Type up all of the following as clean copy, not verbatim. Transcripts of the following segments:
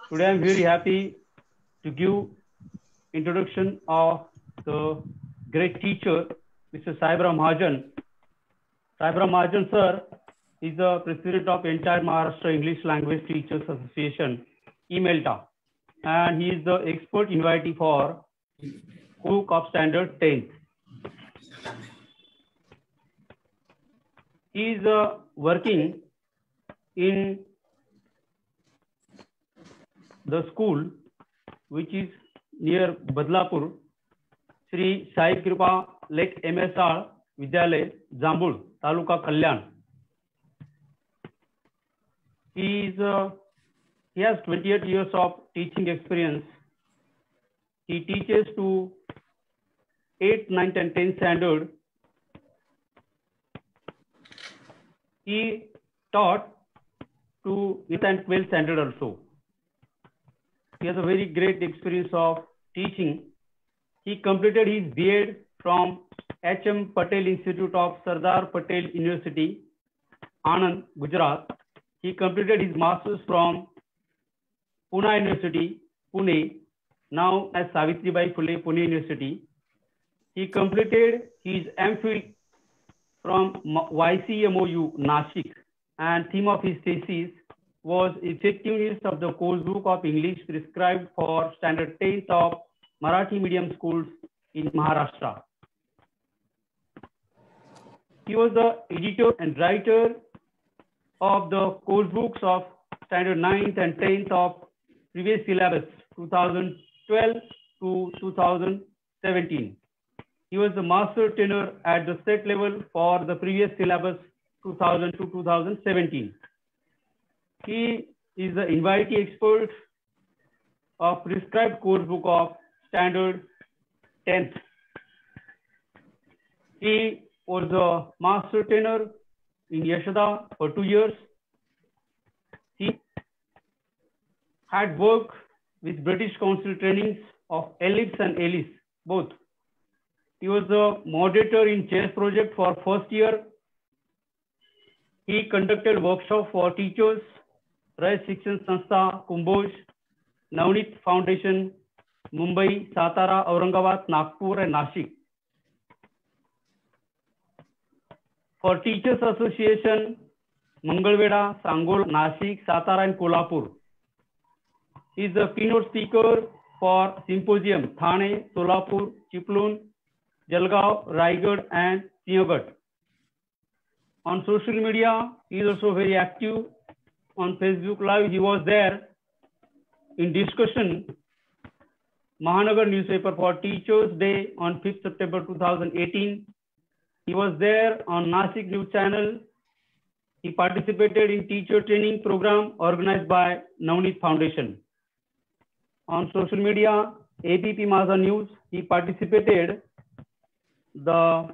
Today I am very happy to give introduction of the great teacher, Mr. Saibra Mahajan. Saibra Mahajan sir is the president of entire Maharashtra English Language Teachers Association, EMELTA, and he is the expert invitee for Cook of Standard 10th. He is working in the school which is near Badlapur, Sri Sai Kripa Lake MSR Vidyalay, Jambul, Taluka Kalyan. He has 28 years of teaching experience. He teaches to 8th, 9th and 10th standard. He taught to 8th and 12th standard also. He has a very great experience of teaching. He completed his B.Ed from H.M. Patel Institute of Sardar Patel University, Anand, Gujarat. He completed his Masters from Pune University, Pune, now as Savitribai Phule Pune University. He completed his MPhil from YCMOU, Nashik, and theme of his thesis was effectiveness of the course book of English prescribed for standard 10th of Marathi medium schools in Maharashtra. He was the editor and writer of the course books of standard 9th and 10th of previous syllabus 2012 to 2017. He was the master tenor at the state level for the previous syllabus 2000 to 2017. He is the invitee expert of prescribed course book of standard 10th. He was a master tenor in Yashoda for 2 years. He had worked with British Council trainings of Ellipse and Ellis, both. He was a moderator in chess project for first year. He conducted workshop for teachers, Rai Shikshan Sanstha, Kumbhoj, Navneet Foundation, Mumbai, Satara, Aurangabad, Nagpur and Nashik. For Teachers Association, Mangalveda, Sangol, Nashik, Satara and Kolhapur. He is the keynote speaker for Symposium, Thane, Solapur, Chiplun, Jalgaon, Raigad and Sinhagad. On social media, he is also very active. On Facebook Live, he was there in discussion Mahanagar newspaper for Teachers Day on 5th September 2018. He was there on Nashik News Channel. He participated in teacher training program organized by Navneet Foundation. On social media, ABP Maza News, he participated the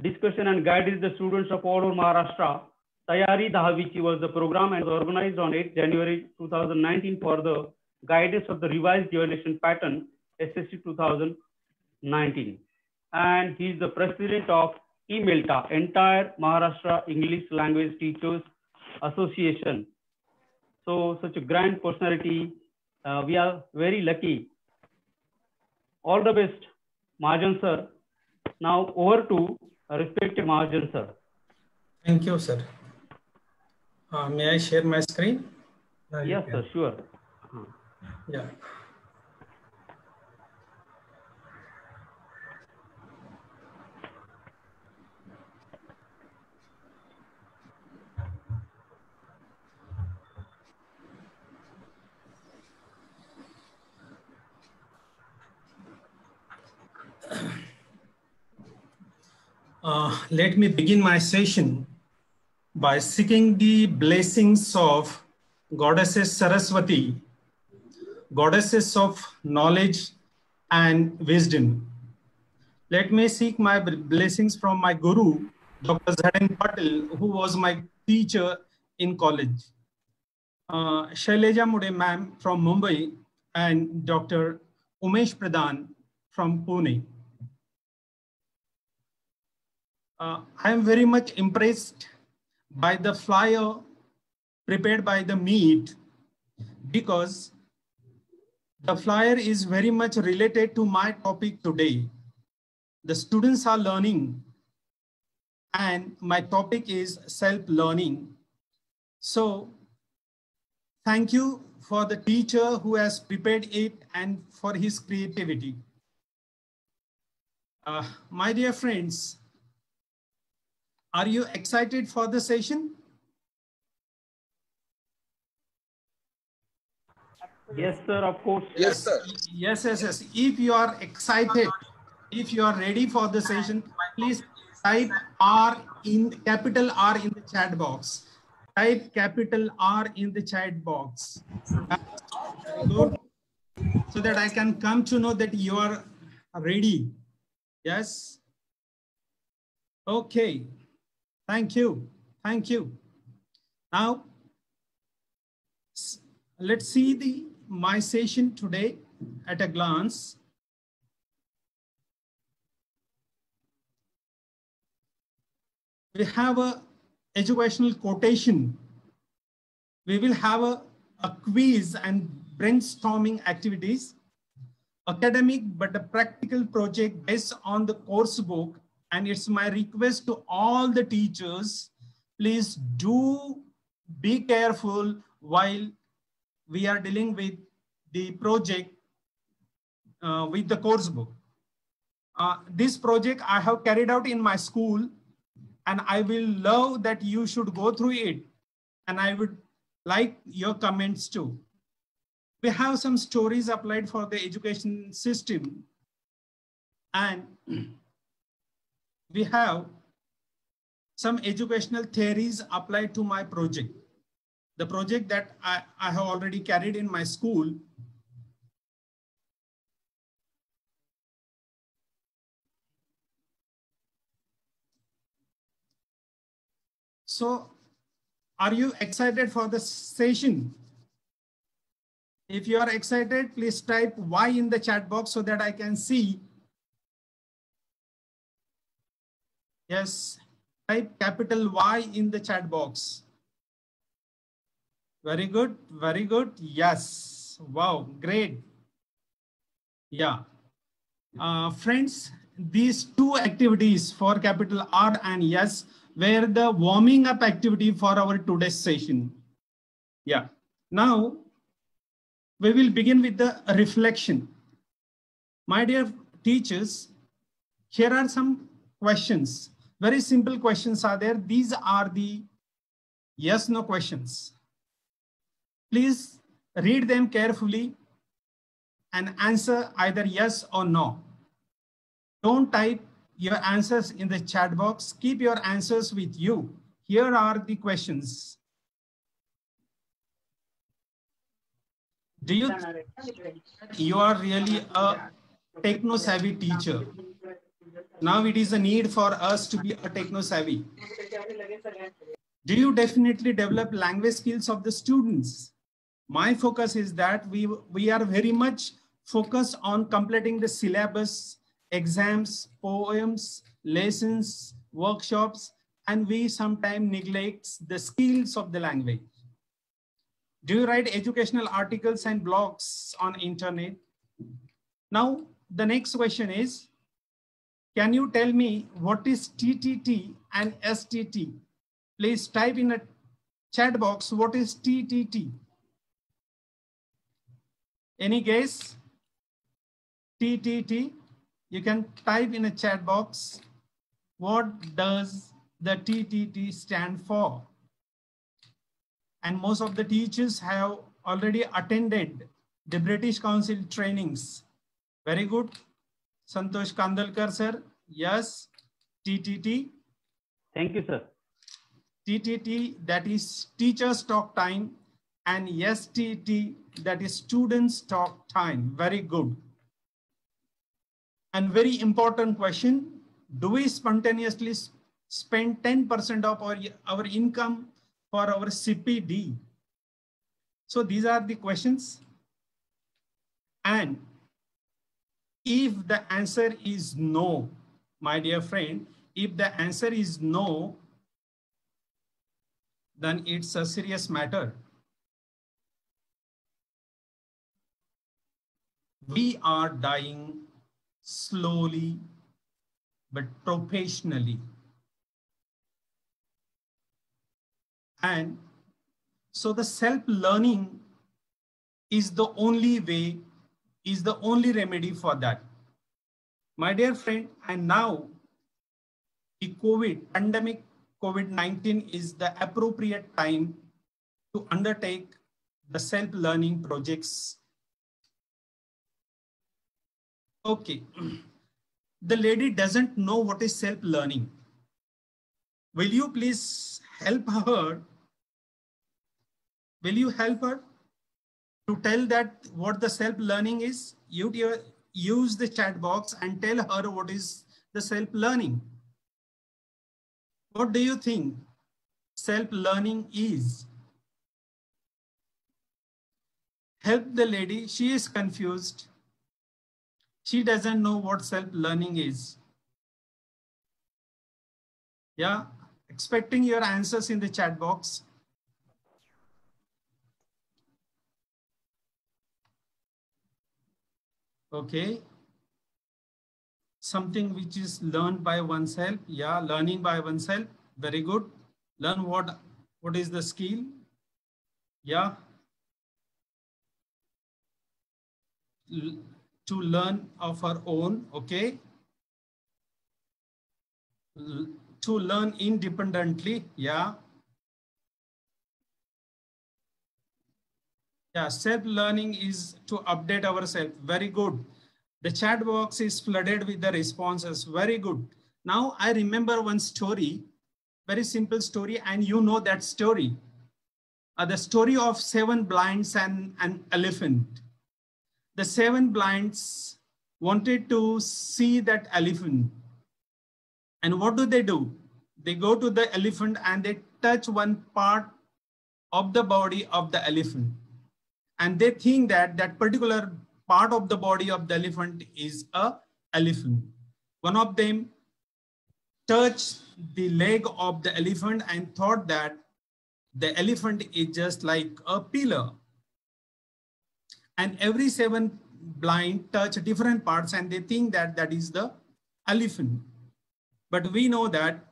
discussion and guided the students of all over Maharashtra. Tayari Dahavichi was the program and was organized on 8th January 2019 for the guidance of the revised evaluation pattern SSC 2019. And he is the president of EMELTA, entire Maharashtra English Language Teachers Association. So such a grand personality. We are very lucky. All the best, Mahajan sir. Now over to respected Mahajan sir. Thank you, sir. May I share my screen? Yes, sir, sure. Yeah. Let me begin my session by seeking the blessings of Goddesses Saraswati, Goddesses of knowledge and wisdom. Let me seek my blessings from my Guru, Dr. Zharan Patil, who was my teacher in college. Shaileja Mude ma'am from Mumbai and Dr. Umesh Pradhan from Pune. I am very much impressed by the flyer prepared by the meet. because the flyer is very much related to my topic today. The students are learning and my topic is self-learning. So thank you for the teacher who has prepared it and for his creativity. My dear friends, are you excited for the session? Yes, sir, of course. Yes, sir. Yes. If you are excited, if you are ready for the session, please type R in capital R in the chat box. Type capital R in the chat box. Very good. So that I can come to know that you are ready. Yes. Okay. Thank you. Thank you. Now, let's see my session today at a glance. We have a educational quotation. We will have a quiz and brainstorming activities, academic but a practical project based on the course book. And it's my request to all the teachers, please do be careful while we are dealing with the project with the course book. This project I have carried out in my school, and I will love that you should go through it. And I would like your comments too. We have some stories applied for the education system. And we have some educational theories applied to my project. The project that I have already carried in my school. So, are you excited for the session? If you are excited, please type Y in the chat box so that I can see. Yes, type capital Y in the chat box. Very good, very good. Yes, wow, great. Yeah. Friends, these two activities for capital R and S were the warming up activity for our today's session. Yeah. Now, we will begin with the reflection. My dear teachers, here are some questions. Very simple questions are there. These are the yes, no questions. Please read them carefully and answer either yes or no. Don't type your answers in the chat box. Keep your answers with you. Here are the questions. Do you think you are really a techno-savvy teacher? Now it is a need for us to be a techno-savvy. Do you definitely develop language skills of the students? My focus is that we are very much focused on completing the syllabus, exams, poems, lessons, workshops, and we sometimes neglect the skills of the language. Do you write educational articles and blogs on internet? Now, the next question is, can you tell me what is TTT and STT? Please type in a chat box, what is TTT? Any guess? TTT, you can type in a chat box. What does the TTT stand for? And most of the teachers have already attended the British Council trainings. Very good. Santosh Kandalkar, sir. Yes. TTT. Thank you, sir. TTT, that is teachers talk time, and STT, that is students talk time. Very good. And very important question, do we spontaneously spend 10% of our income for our CPD? So these are the questions. And if the answer is no, my dear friend, if the answer is no, then it's a serious matter. we are dying slowly but professionally. And so the self-learning is the only way, is the only remedy for that. My dear friend, and now the COVID pandemic, COVID-19 is the appropriate time to undertake the self-learning projects. Okay, the lady doesn't know what is self-learning. Will you please help her? Will you help her to tell that what the self-learning is? You use the chat box and tell her what is the self-learning. What do you think self-learning is? Help the lady. She is confused. She doesn't know what self-learning is. Yeah, expecting your answers in the chat box. Okay. Something which is learned by oneself. Yeah, learning by oneself. Very good. Learn what is the skill. Yeah. To learn of our own. Okay. To learn independently. Yeah. Yeah, self-learning is to update ourselves. Very good. The chat box is flooded with the responses. Very good. Now I remember one story, very simple story, and you know that story. The story of 7 blinds and an elephant. The 7 blinds wanted to see that elephant. And what do? They go to the elephant and they touch one part of the body of the elephant. And they think that that particular part of the body of the elephant is an elephant. One of them touched the leg of the elephant and thought that the elephant is just like a pillar. And every 7 blind touch different parts and they think that that is the elephant. But we know that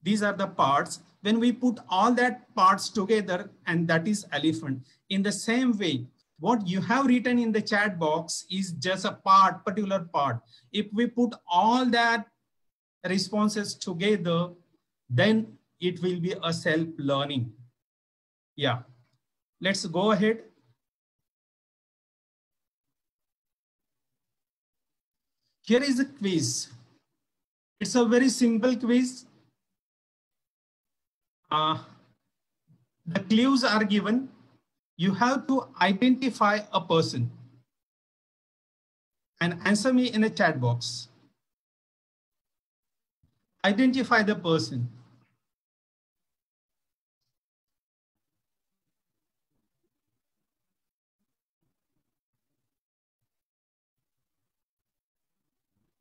these are the parts. When we put all that parts together, and that is elephant. In the same way, what you have written in the chat box is just a part, particular part. If we put all that responses together, then it will be a self-learning. Yeah, let's go ahead. Here is a quiz. It's a very simple quiz. The clues are given. You have to identify a person and answer me in a chat box. Identify the person.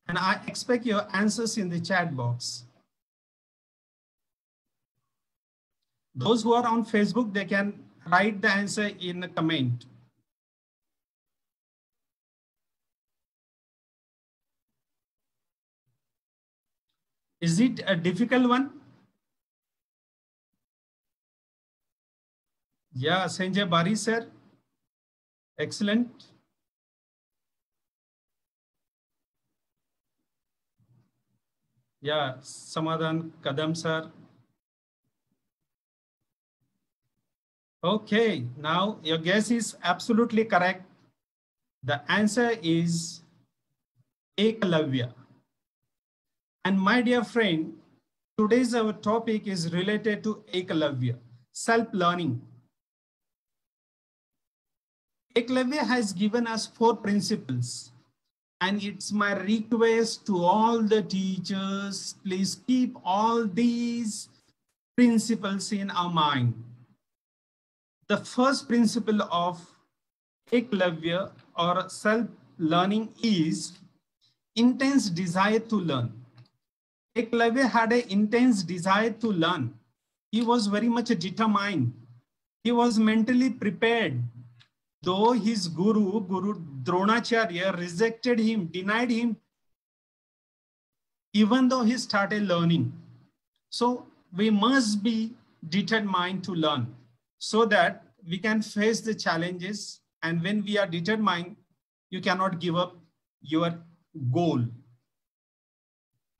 And I expect your answers in the chat box. Those who are on Facebook, they can write the answer in a comment. Is it a difficult one? Yeah, Sanjay Bari sir. Excellent. Yeah, Samadhan Kadam sir. Okay, now your guess is absolutely correct. The answer is Ekalavya. And my dear friend, today's our topic is related to Ekalavya, self-learning. Ekalavya has given us 4 principles. And it's my request to all the teachers, please keep all these principles in our mind. The first principle of Ekalavya or self-learning is intense desire to learn. Ekalavya had an intense desire to learn. He was very much determined. He was mentally prepared though his Guru Dronacharya rejected him, denied him, even though he started learning. So we must be determined to learn so that we can face the challenges. And when we are determined, you cannot give up your goal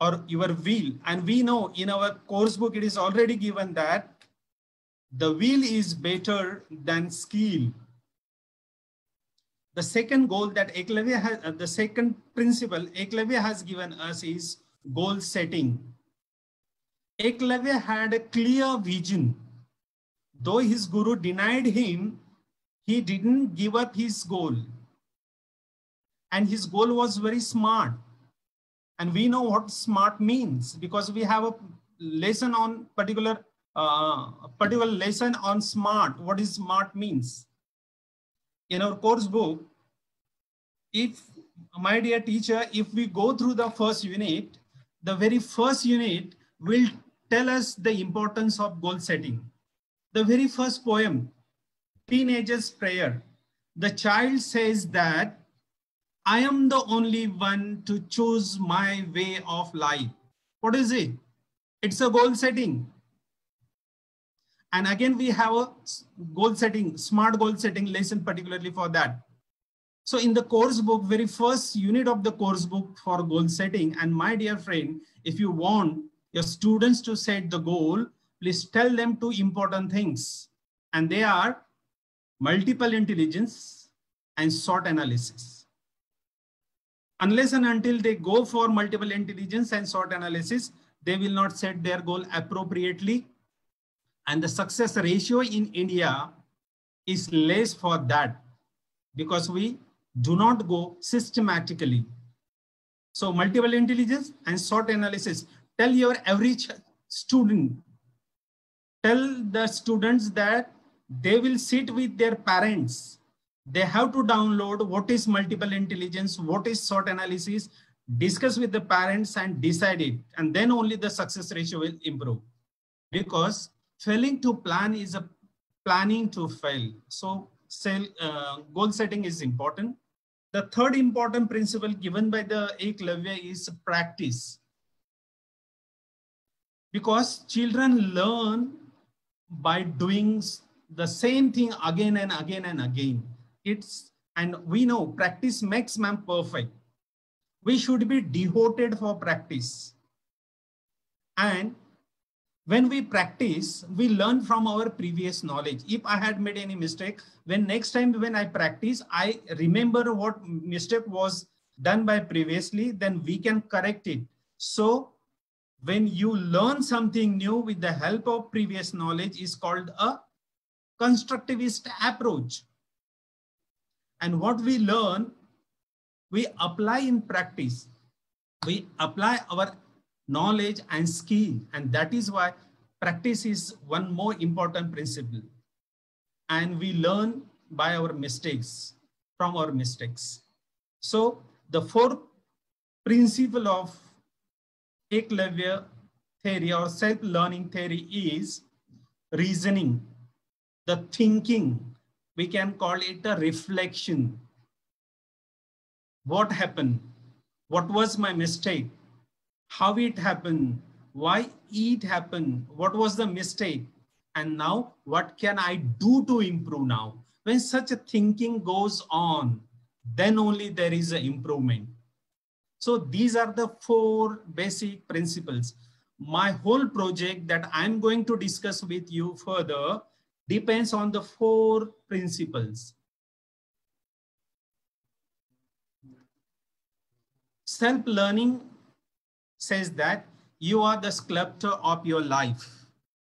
or your will. And we know in our course book, it is already given that the will is better than skill. The second goal that Eklavya has, the second principle Eklavya has given us is goal setting. Eklavya had a clear vision. Though his guru denied him, he didn't give up his goal. And his goal was very smart. And we know what smart means because we have a lesson on particular lesson on smart. What is smart means? In our course book, if, my dear teacher, if we go through the first unit, the very first unit will tell us the importance of goal setting. The very first poem, Teenager's Prayer, the child says that I am the only one to choose my way of life. What is it? It's a goal setting. And again, we have a goal setting, smart goal setting lesson particularly for that. So in the course book, very first unit of the course book for goal setting, and my dear friend, if you want your students to set the goal, please tell them two important things. And they are multiple intelligence and SWOT analysis. Unless and until they go for multiple intelligence and SWOT analysis, they will not set their goal appropriately. And the success ratio in India is less for that because we do not go systematically. So multiple intelligence and SWOT analysis. Tell your average student, tell the students that they will sit with their parents. They have to download what is multiple intelligence, what is SWOT analysis, discuss with the parents and decide it. And then only the success ratio will improve. Because failing to plan is a planning to fail. So goal setting is important. The third important principle given by the Eklavya is practice. Because children learn by doing the same thing again and again and again. And we know practice makes man perfect. We should be devoted for practice. And when we practice, we learn from our previous knowledge. If I had made any mistake, when next time when I practice, I remember what mistake was done by previously, then we can correct it. So when you learn something new with the help of previous knowledge is called a constructivist approach. And what we learn, we apply in practice. We apply our knowledge and skill. And that is why practice is one more important principle. And we learn by our mistakes, from our mistakes. So the fourth principle of Eklavya theory or self-learning theory is reasoning, the thinking. We can call it a reflection. What happened? What was my mistake? How it happened? Why it happened? What was the mistake? And now what can I do to improve now? When such a thinking goes on, then only there is an improvement. So these are the four basic principles. My whole project that I'm going to discuss with you further depends on the four principles. Self-learning says that you are the sculptor of your life.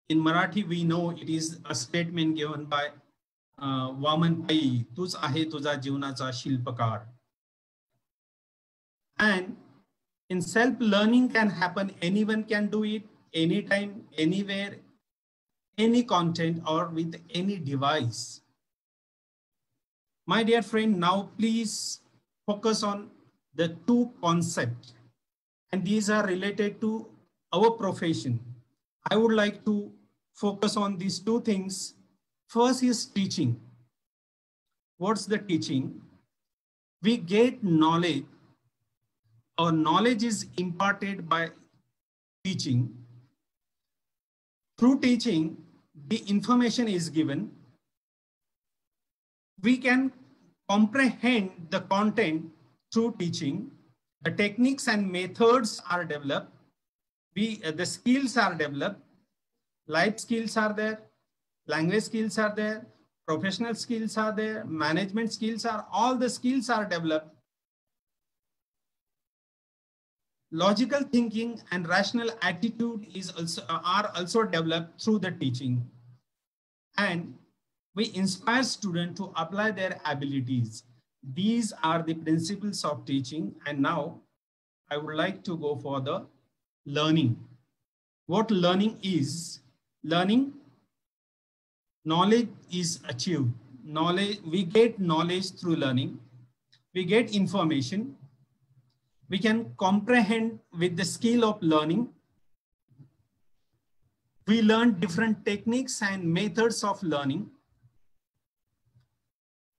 In Marathi, we know it is a statement given by Vaman Pai, "Tuz ahe tuja जीवनाचा शिल्पकार." And in self-learning can happen, anyone can do it, anytime, anywhere, any content or with any device. My dear friend, now please focus on the two concepts, and these are related to our profession. I would like to focus on these two things. First is teaching. what's the teaching? We get knowledge, or knowledge is imparted by teaching. Through teaching, the information is given. We can comprehend the content through teaching. The techniques and methods are developed. The skills are developed. Life skills are there. Language skills are there. Professional skills are there. Management skills are, all the skills are developed. Logical thinking and rational attitude are also developed through the teaching. And we inspire students to apply their abilities. These are the principles of teaching. And now I would like to go for the learning. What learning is? Learning, knowledge is achieved. Knowledge, we get knowledge through learning. We get information. We can comprehend with the skill of learning. We learn different techniques and methods of learning.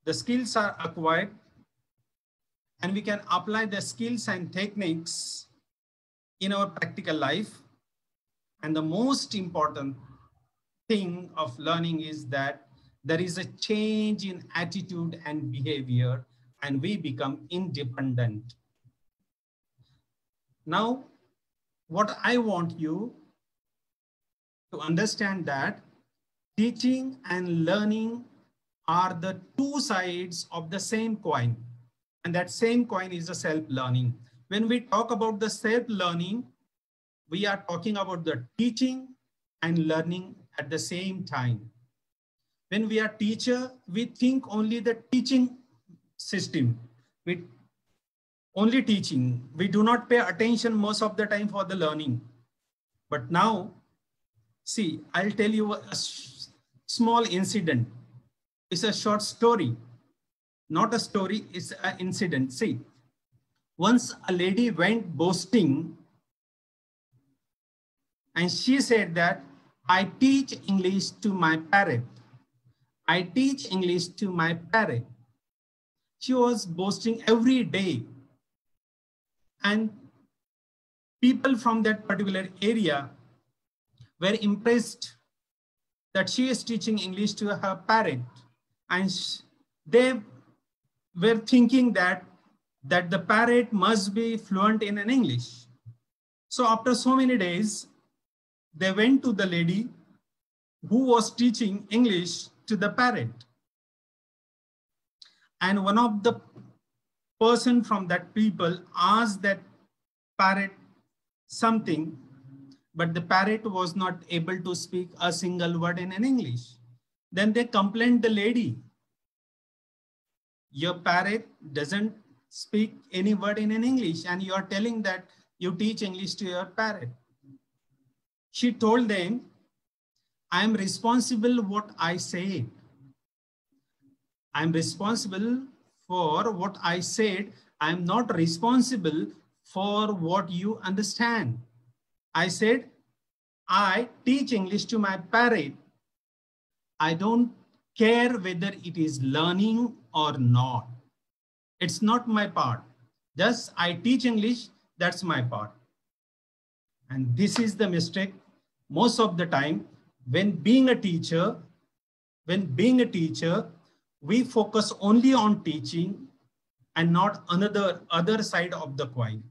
The skills are acquired, and we can apply the skills and techniques in our practical life. And the most important thing of learning is that there is a change in attitude and behavior, and we become independent. Now, what I want you to understand that teaching and learning are the two sides of the same coin. And that same coin is the self-learning. When we talk about the self-learning, we are talking about the teaching and learning at the same time. When we are teacher, we think only the teaching system. We only teaching. We do not pay attention most of the time for the learning. But now, see, I'll tell you a small incident. It's a short story. Not a story, it's an incident. See, once a lady went boasting, and she said that, I teach English to my parrot. I teach English to my parrot. She was boasting every day. And people from that particular area were impressed that she is teaching English to her parrot. And they were thinking that the parrot must be fluent in an English. So after so many days, they went to the lady who was teaching English to the parrot. And one of the person from that people asked that parrot something, but the parrot was not able to speak a single word in an English. Then they complained the lady, your parrot doesn't speak any word in an English, and you are telling that you teach English to your parrot. She told them, I am responsible what I said. I am responsible for what I said. I am not responsible for what you understand. I said, I teach English to my parrot. I don't care whether it is learning or not. It's not my part. Just I teach English, that's my part. And this is the mistake most of the time when being a teacher, we focus only on teaching and not other side of the coin.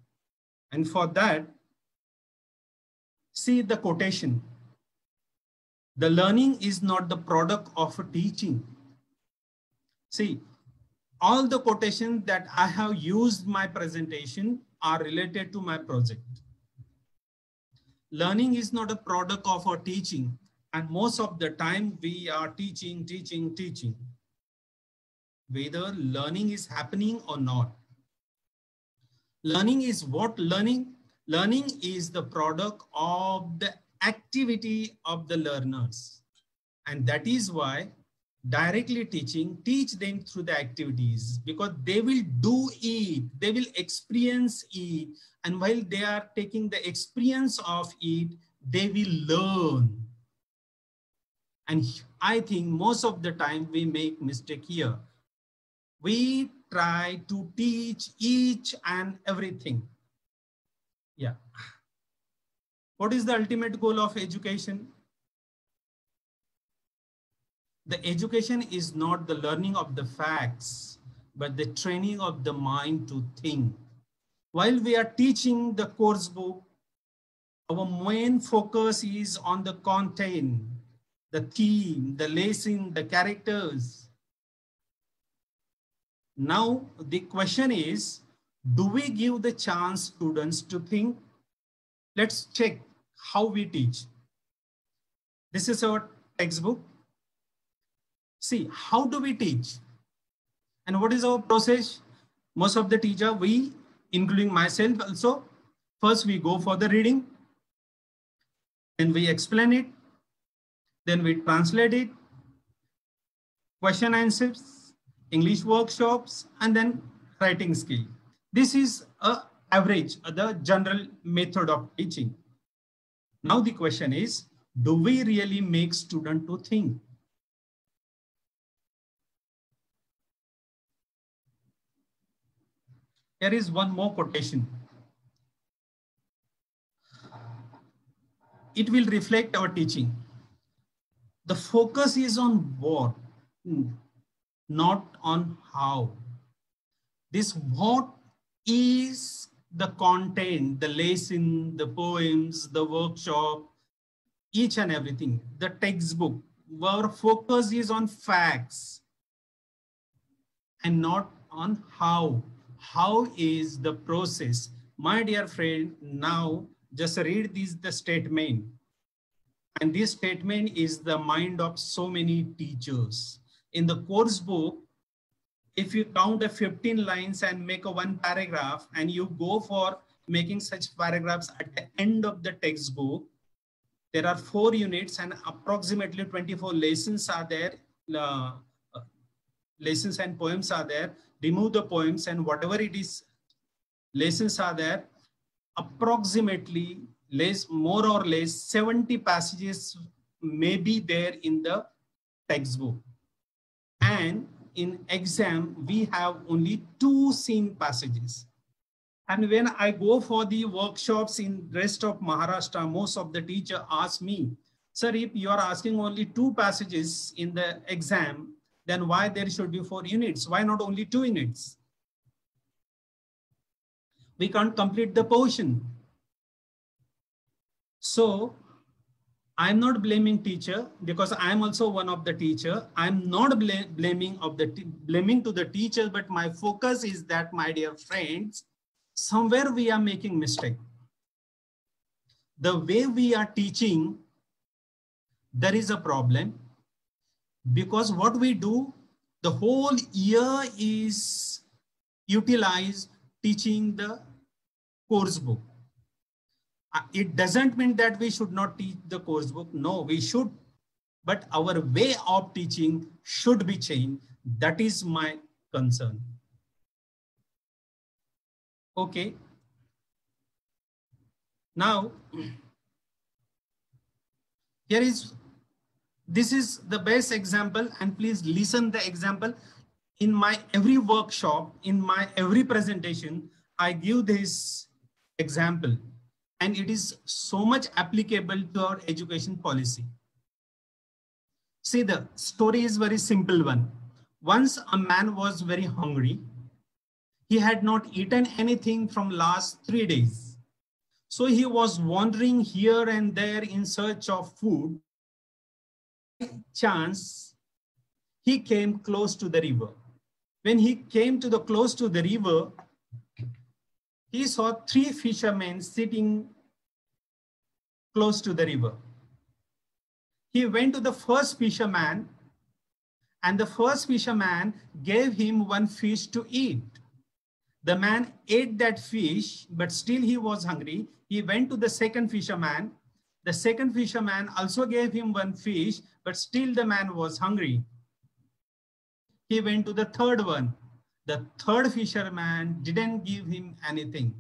And for that, see the quotation. The learning is not the product of a teaching. See, all the quotations that I have used my presentation are related to my project. Learning is not a product of our teaching. And most of the time we are teaching. Whether learning is happening or not. Learning is what? Learning is the product of the activity of the learners. And that is why directly teaching, teach them through the activities, because they will do it, they will experience it. And while they are taking the experience of it, they will learn. And I think most of the time we make mistake here. We try to teach each and everything. Yeah. What is the ultimate goal of education? The education is not the learning of the facts, but the training of the mind to think. While we are teaching the course book, our main focus is on the content, the theme, the lesson, the characters. Now, the question is, do we give the chance students to think? Let's check how we teach. This is our textbook. See, how do we teach? And what is our process? Most of the teacher, we, including myself also, first we go for the reading, then we explain it, then we translate it, question answers, English workshops, and then writing skill. This is an average, the general method of teaching. Now the question is, do we really make students to think? Here is one more quotation. It will reflect our teaching. The focus is on what, not on how. This what is the content, the lesson, the poems, the workshop, each and everything, the textbook. Our focus is on facts and not on how. How is the process? My dear friend, now just read the statement. And this statement is the mind of so many teachers. In the course book, if you count 15 lines and make a one paragraph, and you go for making such paragraphs at the end of the textbook, there are 4 units and approximately 24 lessons are there. Lessons and poems are there. Remove the poems and whatever it is, lessons are there. Approximately more or less 70 passages may be there in the textbook. And in exam, we have only 2 seen passages. And when I go for the workshops in rest of Maharashtra, most of the teacher ask me, sir, if you are asking only 2 passages in the exam, then why there should be 4 units? Why not only 2 units? We can't complete the portion. So I'm not blaming teacher, because I'm also one of the teacher. I'm not blaming to the teacher, but my focus is that, my dear friends, somewhere we are making mistake. The way we are teaching, there is a problem, because what we do, the whole year is utilized teaching the course book. It doesn't mean that we should not teach the course book. No, we should. But our way of teaching should be changed. That is my concern. Okay. Now, this is the best example, and please listen the example. In my every workshop, in my every presentation, I give this example. And it is so much applicable to our education policy. See, the story is very simple one. Once a man was very hungry. He had not eaten anything from last 3 days. So he was wandering here and there in search of food. By chance, he came close to the river. When he came close to the river, he saw 3 fishermen sitting close to the river. He went to the first fisherman, and the first fisherman gave him 1 fish to eat. The man ate that fish, but still he was hungry. He went to the second fisherman. The second fisherman also gave him 1 fish, but still the man was hungry. He went to the third one. The third fisherman didn't give him anything.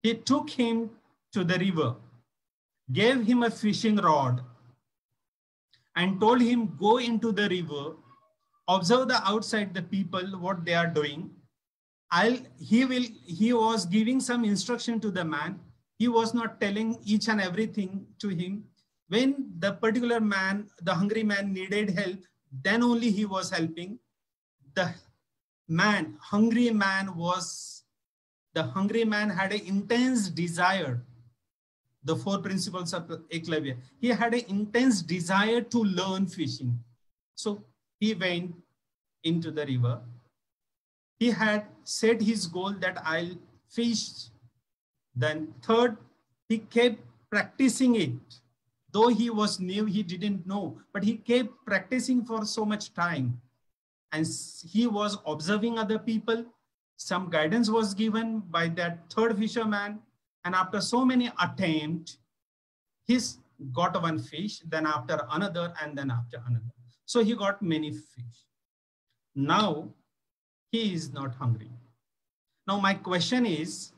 He took him to the river, gave him a fishing rod, and told him, go into the river. observe the outside the people, what they are doing. He was giving some instruction to the man. He was not telling each and everything to him. When the particular man, the hungry man, needed help, then only he was helping. The hungry man had an intense desire. The 4 principles of Eklavya. He had an intense desire to learn fishing. So he went into the river. He had set his goal that I'll fish. Then third, he kept practicing it. Though he was new, he didn't know, but he kept practicing for so much time. And he was observing other people. Some guidance was given by that third fisherman. And after so many attempts, he got one fish, then after another, and then after another. So he got many fish. Now, he is not hungry. Now, my question is,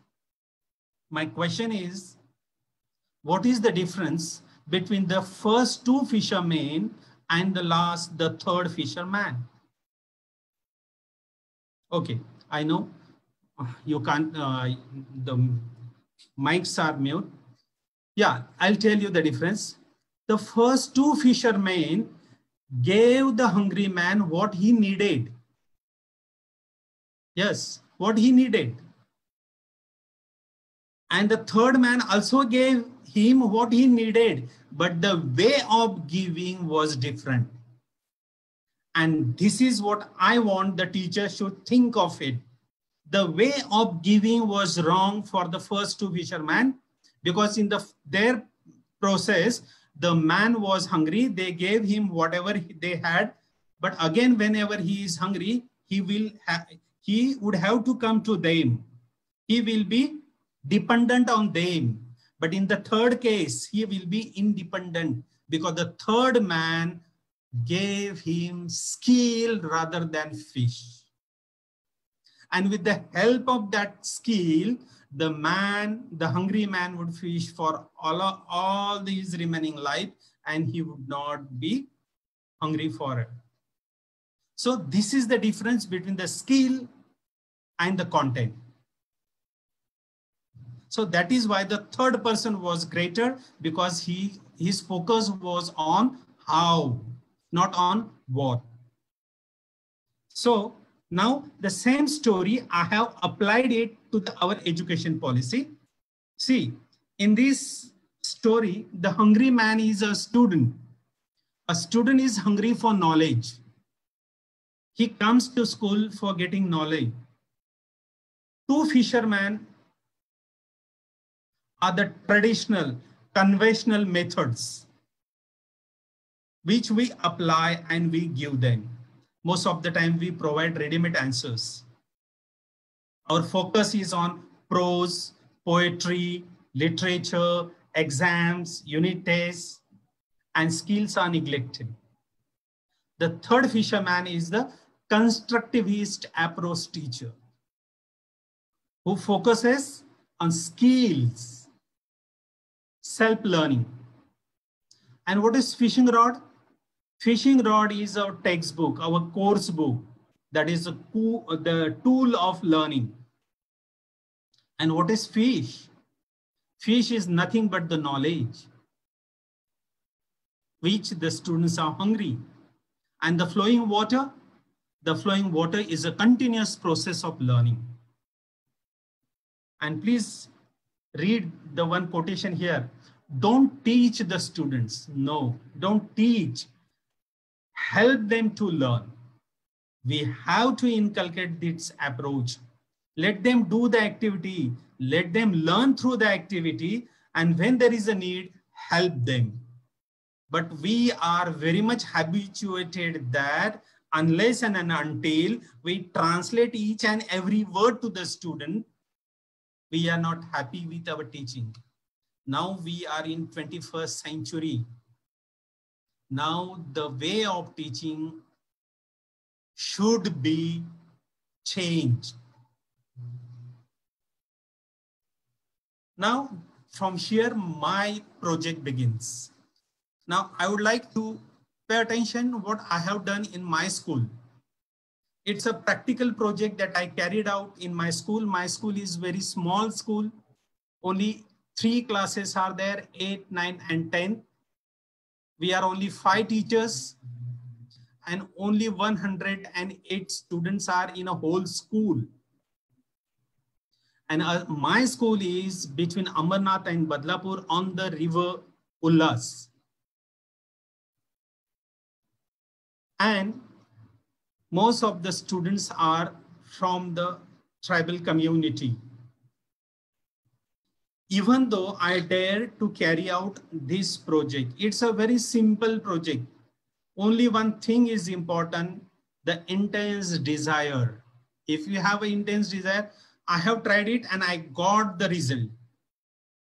what is the difference between the first 2 fishermen and the third fisherman? Okay, I know you can't, the mics are mute. Yeah, I'll tell you the difference. The first 2 fishermen gave the hungry man what he needed. Yes, what he needed. And the third man also gave him what he needed, but the way of giving was different. And this is what I want the teacher should think of it. The way of giving was wrong for the first 2 fishermen, because in their process, the man was hungry. They gave him whatever they had. But again, whenever he is hungry, he would have to come to them. He will be dependent on them. But in the third case, he will be independent, because the third man gave him skill rather than fish. And with the help of that skill, the hungry man would fish for all his remaining life, and he would not be hungry forever. So this is the difference between the skill and the content. So that is why the third person was greater, because his focus was on how, not on what. So now the same story, I have applied it to our education policy. See, in this story, the hungry man is a student. A student is hungry for knowledge. He comes to school for getting knowledge. 2 fishermen are the traditional, conventional methods which we apply and we give them. Most of the time we provide ready-made answers. Our focus is on prose, poetry, literature, exams, unit tests, and skills are neglected. The third fisherman is the constructivist approach teacher, who focuses on skills, self-learning. And what is fishing rod? Fishing rod is our textbook, our course book. That is the tool of learning. And what is fish? Fish is nothing but the knowledge, which the students are hungry. And the flowing water is a continuous process of learning. And please read the one quotation here. Don't teach the students. No, don't teach. Help them to learn. We have to inculcate this approach. Let them do the activity. Let them learn through the activity. And when there is a need, help them. But we are very much habituated that unless and until we translate each and every word to the student, we are not happy with our teaching. Now we are in 21st century. Now the way of teaching should be changed. Now, from here, my project begins. Now, I would like to pay attention what I have done in my school. it's a practical project that I carried out in my school. My school is very small school. Only 3 classes are there, 8, 9, and 10. We are only 5 teachers and only 108 students are in a whole school. And my school is between Amarnath and Badlapur on the river Ullas. And most of the students are from the tribal community. Even though I dare to carry out this project, it's a very simple project. Only one thing is important, the intense desire. If you have an intense desire, I have tried it and I got the result.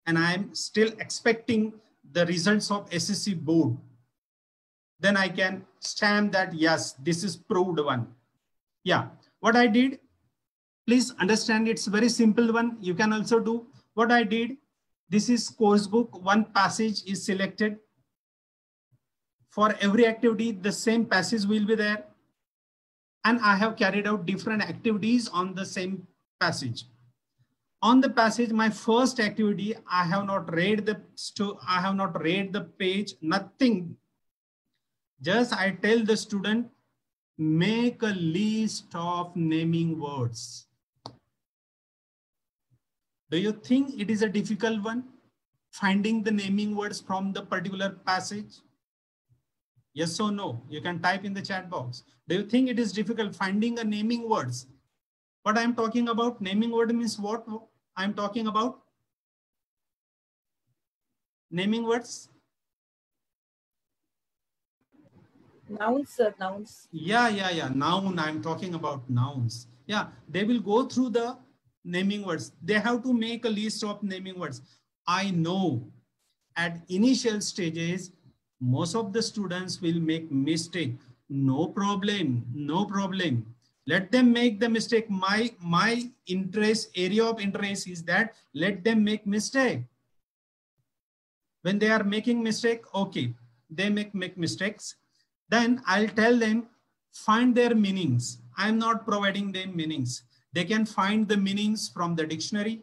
And I'm still expecting the results of SSC board. Then I can stamp that, yes, this is proved one. Yeah, what I did, please understand, it's very simple one. You can also do what I did. This is course book. One passage is selected. For every activity, the same passage will be there. And I have carried out different activities on the same passage. On the passage, my first activity, I have not read the page, nothing. Just I tell the student, make a list of naming words. Do you think it is a difficult one? Finding the naming words from the particular passage? Yes or no? You can type in the chat box. Do you think it is difficult finding a naming words? What I'm talking about, naming word means what I'm talking about? Naming words? Nouns, sir, nouns. Yeah. Noun, I'm talking about nouns. Yeah, they will go through the naming words. They have to make a list of naming words. I know at initial stages, most of the students will make mistake. No problem, no problem. Let them make the mistake. My interest, area of interest is that let them make mistake. When they are making mistake, okay, they make mistakes. Then I'll tell them, find their meanings. I'm not providing them meanings. They can find the meanings from the dictionary.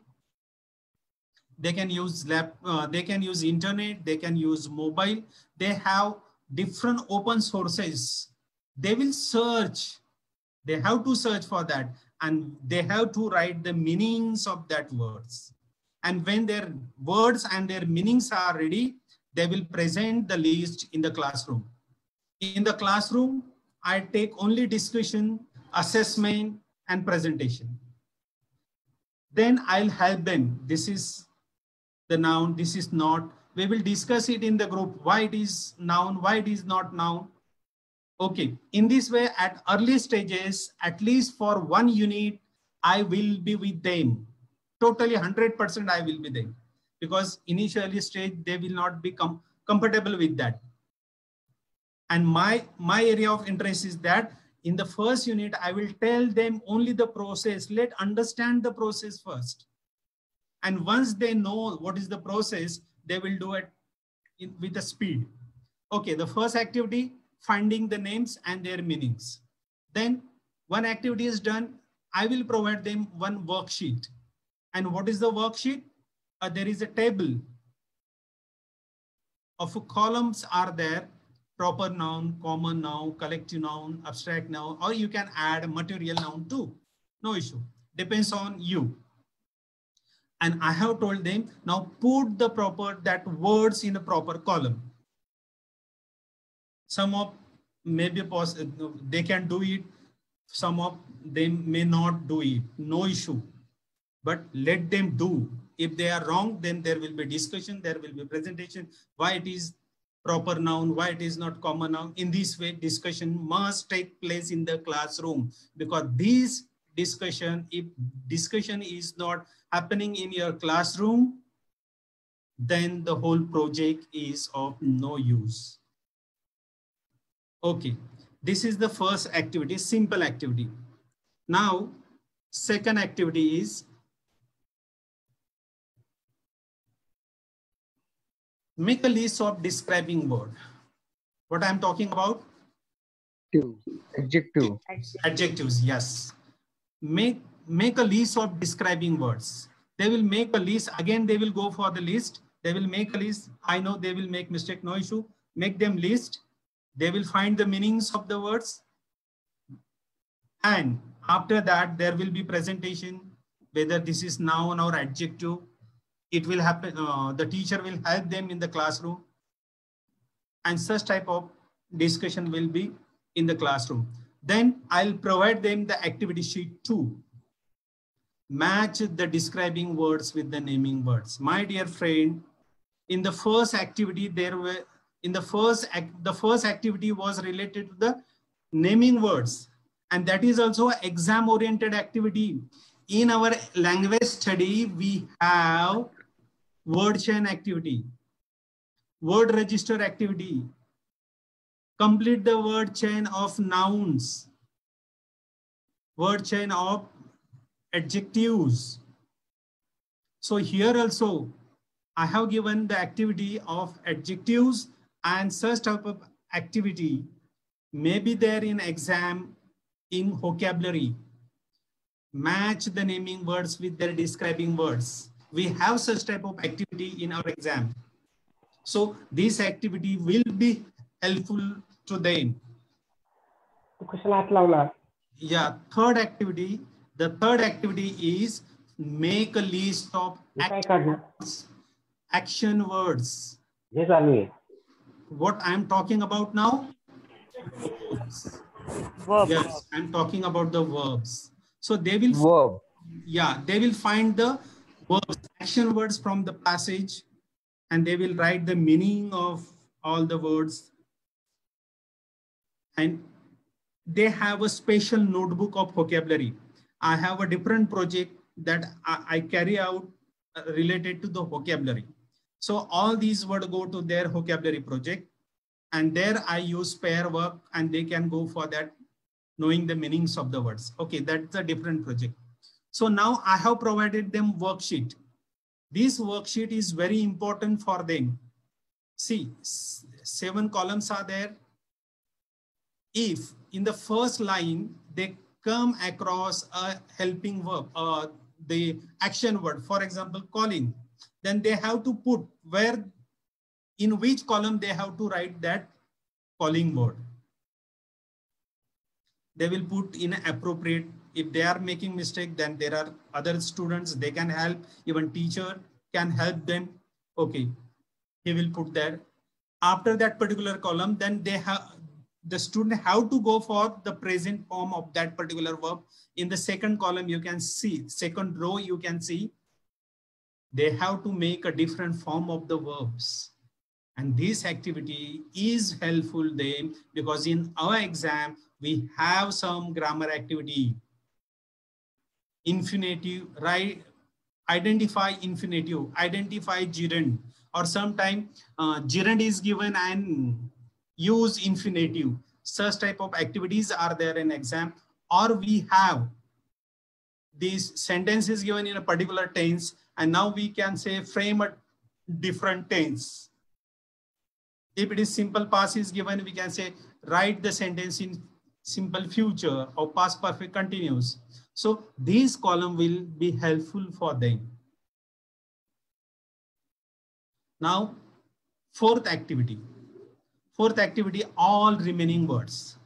They can use they can use internet, they can use mobile. They have different open sources. They will search. They have to search for that. And they have to write the meanings of that words. And when their words and their meanings are ready, they will present the list in the classroom. In the classroom, I take only discussion, assessment, and presentation. Then I'll help them. This is the noun, this is not. We will discuss it in the group, why it is noun, why it is not noun. Okay, in this way, at early stages, at least for 1 unit, I will be with them. Totally 100% I will be them. Because initially stage, they will not be comfortable with that. And my area of interest is that in the first unit, I will tell them only the process. Let understand the process first. And once they know what is the process, they will do it with a speed. Okay, the first activity, finding the names and their meanings. Then one activity is done, I will provide them one worksheet. And what is the worksheet? There is a table of columns are there, proper noun, common noun, collective noun, abstract noun, or you can add material noun too. No issue, depends on you. And I have told them, now put the that words in the proper column. Some of maybe they can do it. Some of them may not do it. No issue. But let them do. If they are wrong, then there will be discussion. There will be presentation. Why it is proper noun, why it is not common noun. In this way, discussion must take place in the classroom, because this discussion, if discussion is not happening in your classroom, then the whole project is of no use. Okay, this is the first activity, simple activity. Now, second activity is make a list of describing word. What I'm talking about? Adjective. Adjectives, yes. Make a list of describing words. They will make a list. Again, they will go for the list. They will make a list. I know they will make mistake, no issue. Make them list. They will find the meanings of the words. And after that, there will be presentation, whether this is noun or adjective. It will happen. The teacher will help them in the classroom. And such type of discussion will be in the classroom. Then I'll provide them the activity sheet too. Match the describing words with the naming words. My dear friend, in the first activity, the first activity was related to the naming words. And that is also an exam oriented activity. In our language study, we have word chain activity, word register activity, complete the word chain of nouns, word chain of adjectives. So here also, I have given the activity of adjectives, and such type of activity may be there in exam in vocabulary. Match the naming words with their describing words. We have such type of activity in our exam. So this activity will be helpful to them. Yeah, third activity. The third activity is make a list of action words. What I'm talking about now? Verbs. Yes, I'm talking about the verbs. So they will, Verb. yeah, they will find the verbs, action words from the passage, and they will write the meaning of all the words. And they have a special notebook of vocabulary. I have a different project that I carry out related to the vocabulary. So all these would go to their vocabulary project, and there I use pair work, and they can go for that, knowing the meanings of the words. Okay, that's a different project. So now I have provided them worksheet. This worksheet is very important for them. See, 7 columns are there. If in the first line, they come across a helping verb, the action word, for example, calling, then they have to put where, in which column they have to write that calling word. They will put in appropriate. If they are making mistake, then there are other students, they can help, even teacher can help them. Okay, he will put there. After that particular column, then they have, the student have to go for the present form of that particular verb. In the second column, you can see, second row, you can see, they have to make a different form of the verbs. And this activity is helpful them, because in our exam, we have some grammar activity. Infinitive, right? Identify infinitive, identify gerund, or sometime gerund is given and use infinitive. Such type of activities are there in exam. Or we have these sentences given in a particular tense, and now we can say frame a different tense. If it is simple past is given, we can say write the sentence in simple future or past perfect continuous. So this column will be helpful for them. Now, fourth activity, all remaining words.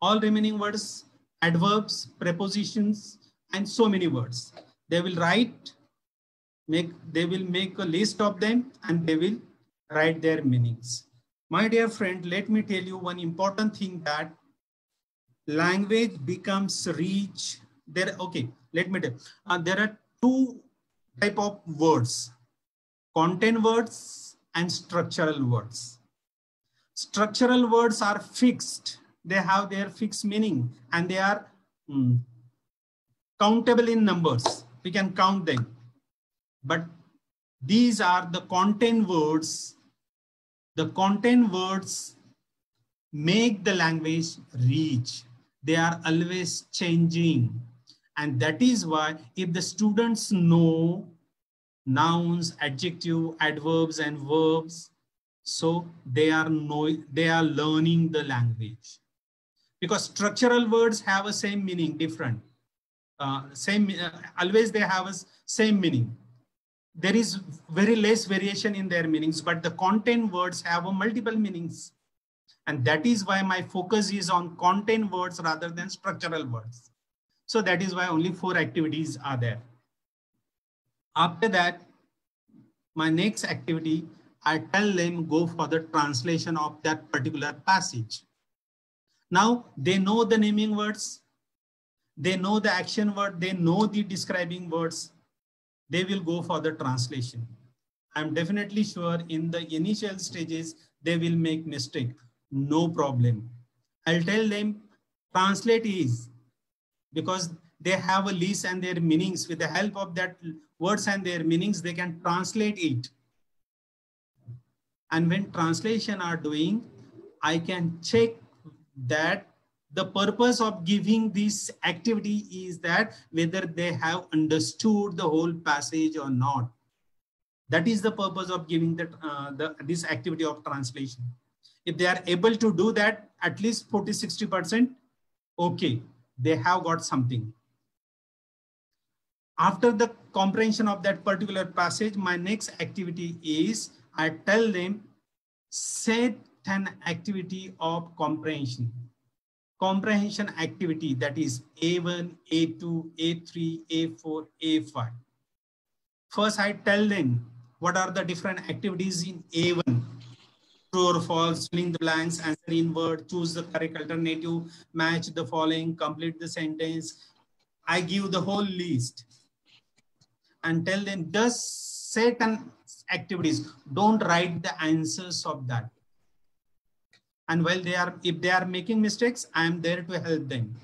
All remaining words, adverbs, prepositions, and so many words. They will write, they will make a list of them, and they will write their meanings. My dear friend, let me tell you one important thing, that language becomes rich. Okay, let me tell you. There are two type of words, content words and structural words. Structural words are fixed. They have their fixed meaning, and they are countable in numbers. We can count them. But these are the content words. The content words make the language rich. They are always changing. And that is why if the students know nouns, adjective, adverbs, and verbs, so they are learning the language. because structural words have a same meaning, different. Always they have a same meaning. There is very less variation in their meanings, but the content words have a multiple meanings. And that is why my focus is on content words rather than structural words. So that is why only 4 activities are there. After that, my next activity, I tell them go for the translation of that particular passage. Now they know the naming words, they know the action word, they know the describing words. They will go for the translation. I'm definitely sure in the initial stages, they will make mistake. No problem. I'll tell them translate is, because they have a list and their meanings. With the help of that words and their meanings, they can translate it. And when translation are doing, I can check that the purpose of giving this activity is that whether they have understood the whole passage or not. That is the purpose of giving this activity of translation. If they are able to do that, at least 40–60%, okay, they have got something. After the comprehension of that particular passage, my next activity is I tell them set an activity of comprehension. Comprehension activity, that is A1, A2, A3, A4, A5. First, I tell them what are the different activities in A1. True or false, filling the blanks, answer in word, choose the correct alternative, match the following, complete the sentence. I give the whole list and tell them just set an activities. Don't write the answers of that. And while if they are making mistakes, I am there to help them.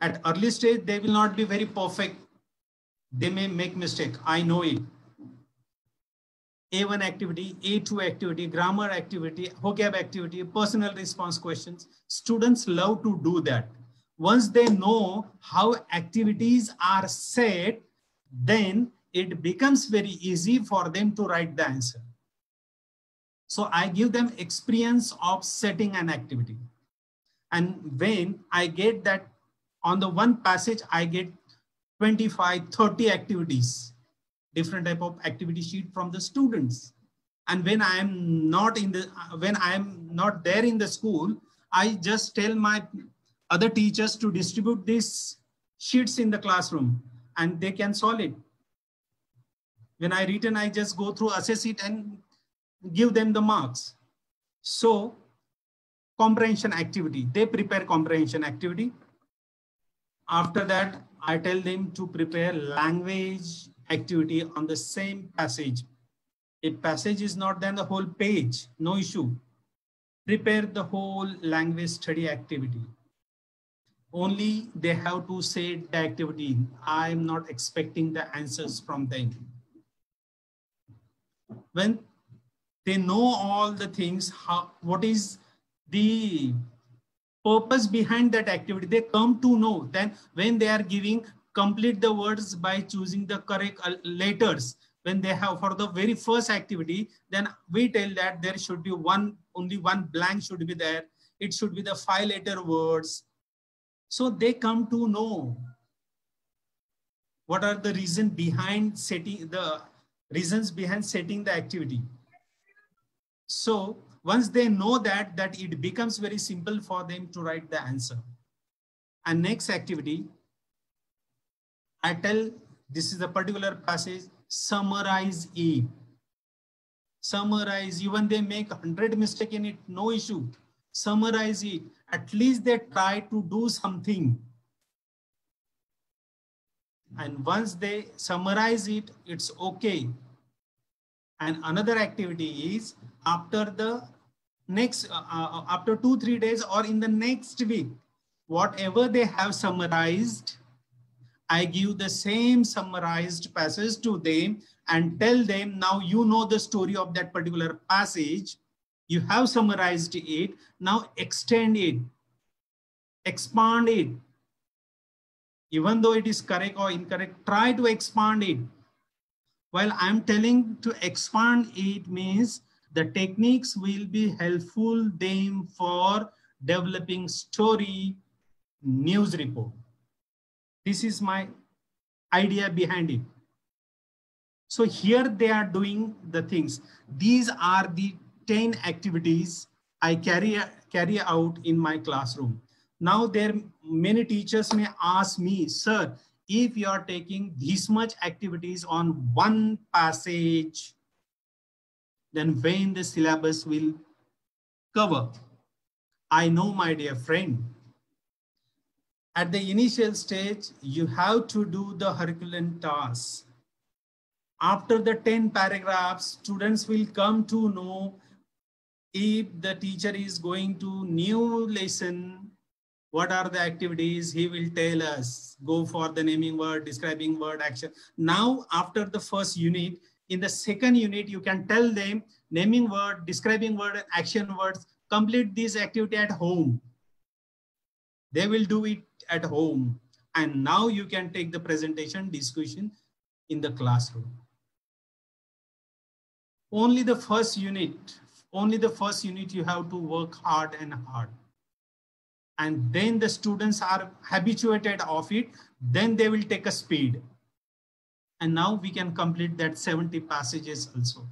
At early stage, they will not be very perfect. They may make mistake. I know it. A1 activity, A2 activity, grammar activity, vocab activity, personal response questions. Students love to do that. Once they know how activities are set, then it becomes very easy for them to write the answer. So I give them experience of setting an activity. And when I get that on the one passage, I get 25–30 activities, different type of activity sheet from the students. And when I am not there in the school, I just tell my other teachers to distribute these sheets in the classroom and they can solve it. When I return, I just go through, assess it and give them the marks. So comprehension activity, they prepare comprehension activity. After that, I tell them to prepare language activity on the same passage. If passage is not, then the whole page, no issue. Prepare the whole language study activity. Only they have to say the activity. I am not expecting the answers from them. When they know all the things, what is the purpose behind that activity, they come to know. Then when they are giving, complete the words by choosing the correct letters. When they have for the very first activity, then we tell that there should be only one blank should be there. It should be the 5-letter words. So they come to know what are the reasons behind setting the activity. So once they know that it becomes very simple for them to write the answer. And next activity, I tell this is a particular passage, summarize it. Summarize, even they make 100 mistakes in it, no issue. Summarize it. At least they try to do something. And once they summarize it, it's okay. And another activity is after the next, after 2–3 days or in the next week, whatever they have summarized, I give the same summarized passage to them and tell them, now you know the story of that particular passage. You have summarized it. Now extend it, expand it. Even though it is correct or incorrect, try to expand it. While I'm telling to expand it means the techniques will be helpful them for developing story, news report. This is my idea behind it. So here they are doing the things. These are the 10 activities I carry out in my classroom. Now there many teachers may ask me, sir, if you are taking this much activities on one passage, then when the syllabus will cover? I know, my dear friend, at the initial stage, you have to do the Herculean task. After the 10 paragraphs, students will come to know if the teacher is going to new lesson, what are the activities, he will tell us, go for the naming word, describing word, action. Now, after the first unit, in the second unit, you can tell them naming word, describing word, and action words, complete this activity at home. They will do it at home. And now you can take the presentation discussion in the classroom. Only the first unit you have to work hard and hard. And then the students are habituated of it, then they will take a speed. And now we can complete that 70 passages also.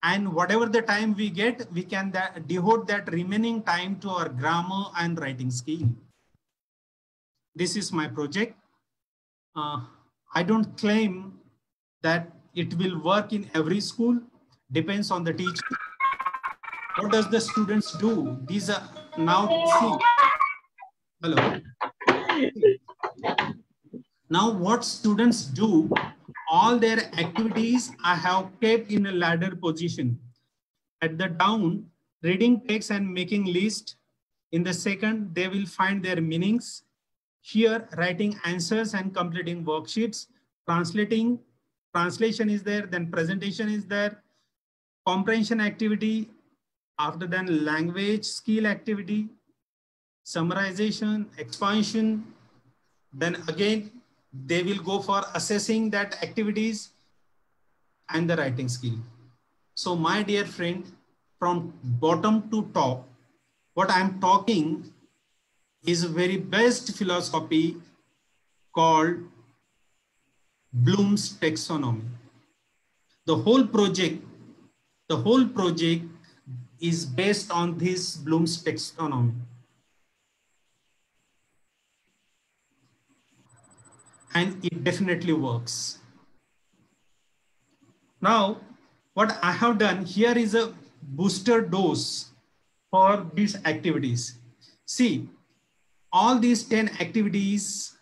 And whatever the time we get, we can devote that remaining time to our grammar and writing skill. This is my project. I don't claim that it will work in every school, depends on the teacher. What does the students do? These are now, see, hello. Now what students do, all their activities I have kept in a ladder position. At the down, reading text and making list. In the second, they will find their meanings. Here, writing answers and completing worksheets. Translation is there, then presentation is there. Comprehension activity, after that language skill activity, summarization, expansion. Then again, they will go for assessing that activities and the writing skill. So my dear friend, from bottom to top, what I'm talking is a very best philosophy called Bloom's taxonomy. The whole project is based on this Bloom's taxonomy. And it definitely works. Now, what I have done here is a booster dose for these activities. See, all these 10 activities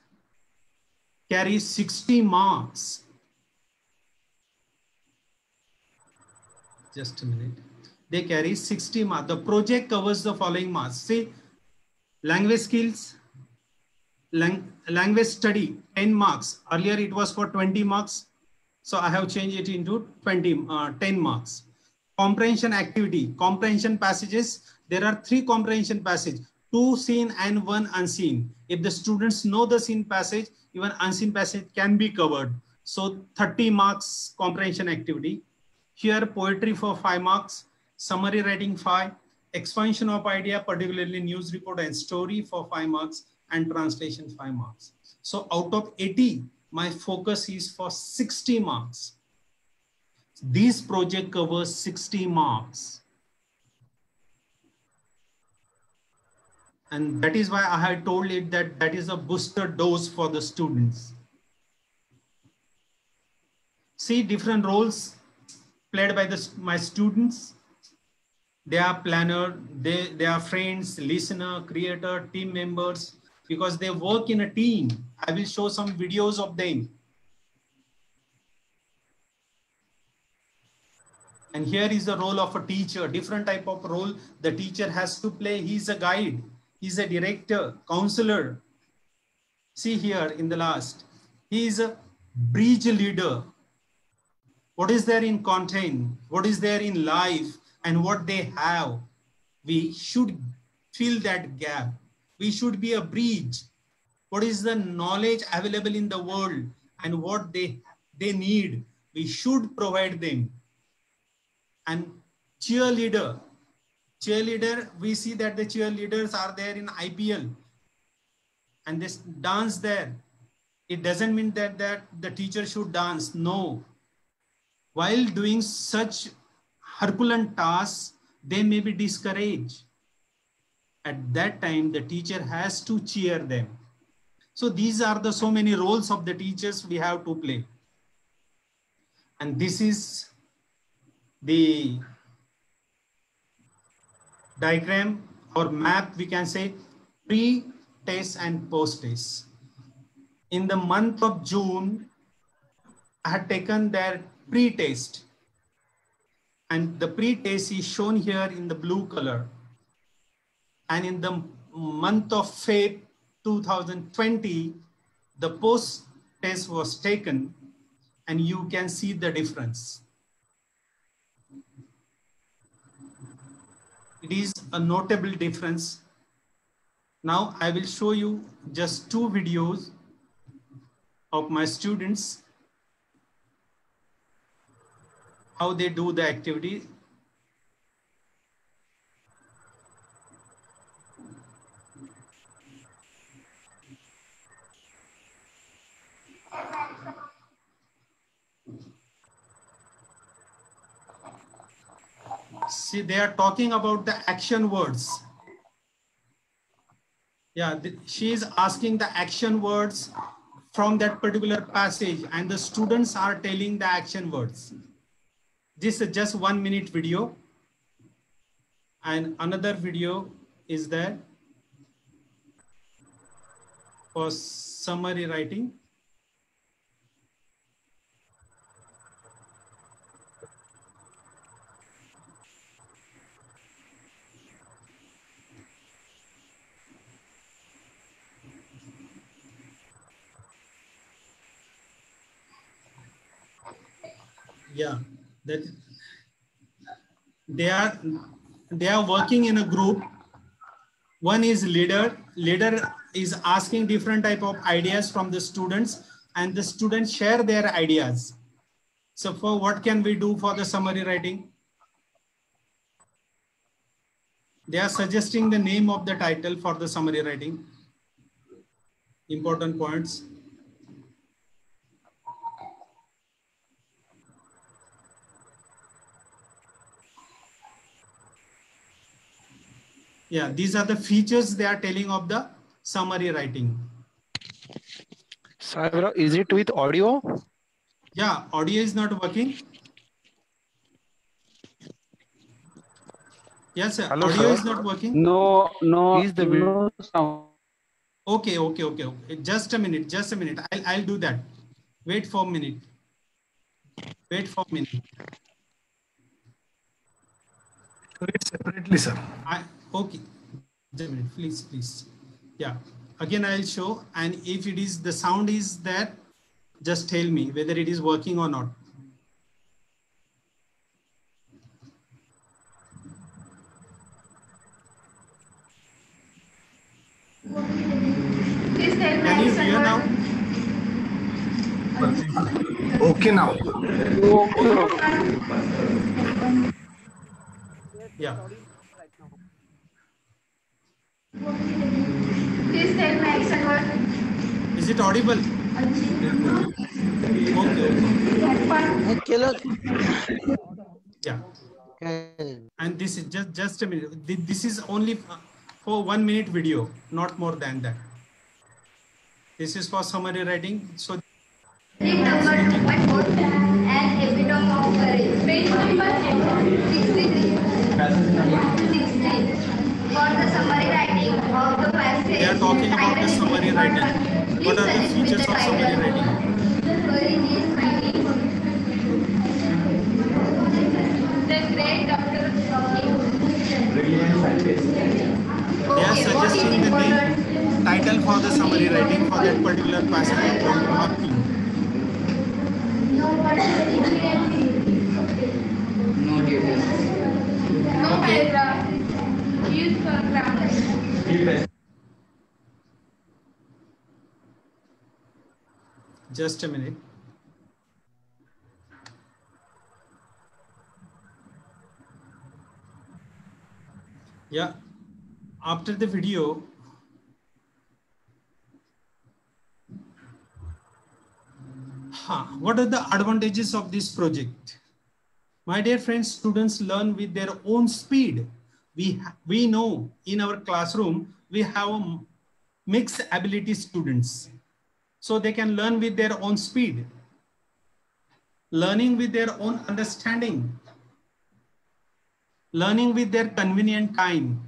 carry 60 marks. Just a minute. They carry 60 marks. The project covers the following marks. See, language skills, language study, 10 marks. Earlier it was for 20 marks. So I have changed it into 10 marks. Comprehension activity, comprehension passages. There are 3 comprehension passages, 2 seen and 1 unseen. If the students know the seen passage, even unseen passage can be covered. So 30 marks comprehension activity. Here poetry for 5 marks, summary writing 5, expansion of idea, particularly news report and story for 5 marks, and translation 5 marks. So out of 80, my focus is for 60 marks. This project covers 60 marks. And that is why I had told it that that is a booster dose for the students. See different roles played by my students. They are planner, they are friends, listener, creator, team members, because they work in a team. I will show some videos of them. And here is the role of a teacher, different type of role the teacher has to play. He's a guide, he's a director, counselor. See here in the last, he is a bridge leader. What is there in content? What is there in life? And what they have? We should fill that gap. We should be a bridge. What is the knowledge available in the world and what they need? We should provide them. And cheerleader, cheerleader, we see that the cheerleaders are there in IPL and they dance there. It doesn't mean that the teacher should dance. No. While doing such Herculean tasks, they may be discouraged. At that time, the teacher has to cheer them. So these are the so many roles of the teachers we have to play. And this is the diagram or map, we can say, pre-test and post-test. In the month of June, I had taken their pre-test. And the pre-test is shown here in the blue color. And in the month of Feb 2020, the post-test was taken, and you can see the difference. It is a notable difference. Now I will show you just 2 videos of my students, how they do the activity. See, they are talking about the action words. Yeah, she is asking the action words from that particular passage, and the students are telling the action words. This is just 1 minute video. And another video is there for summary writing. Yeah, that they are working in a group. One is leader. Leader is asking different type of ideas from the students, and the students share their ideas. So for what can we do for the summary writing? They are suggesting the name of the title for the summary writing. Important points. Yeah, these are the features they are telling of the summary writing. Sir, is it with audio? Yeah, audio is not working. Yes, sir. Hello, audio sir. is not working. No, Is the no sound. Okay. Just a minute. I'll do that. Wait for a minute. Read separately, sir. Okay. Just a minute, please. Yeah. Again, I'll show. And if it is the sound is there, just tell me whether it is working or not. Can you hear now? Okay now. Yeah. Please tell me action word. Is it audible? Okay. Yeah. And this is just a minute. This is only for 1 minute video, not more than that. This is for summary writing. So Number 2.4 and epitome of courage. Page number 63. 16. For the summary writing of the passage. they are talking about the summary writing. What are the features of summary writing? Courage is mighty. The great doctor They are suggesting the title for the summary writing for that particular passage. Dr. Hopkins. No details. No paragraph. Use for grammar. Just a minute. Yeah. After the video, what are the advantages of this project? My dear friends, students learn with their own speed. We know in our classroom, we have mixed ability students. So they can learn with their own speed, learning with their own understanding, learning with their convenient time,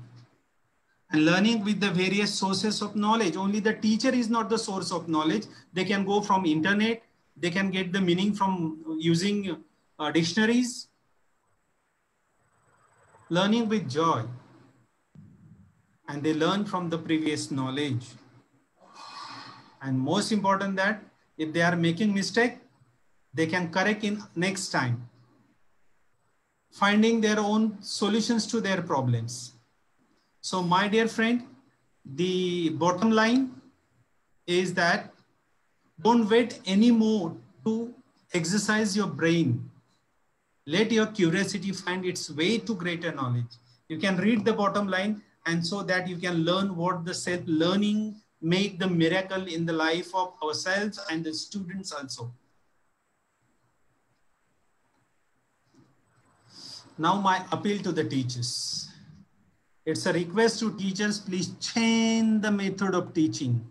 and learning with the various sources of knowledge. Only the teacher is not the source of knowledge. They can go from internet. They can get the meaning from using dictionaries. Learning with joy. And they learn from the previous knowledge. And most important that if they are making mistake, they can correct in next time, finding their own solutions to their problems. So my dear friend, the bottom line is that don't wait anymore to exercise your brain. Let your curiosity find its way to greater knowledge. You can read the bottom line, and so that you can learn what the self-learning make the miracle in the life of ourselves and the students also. Now my appeal to the teachers. It's a request to teachers, please change the method of teaching.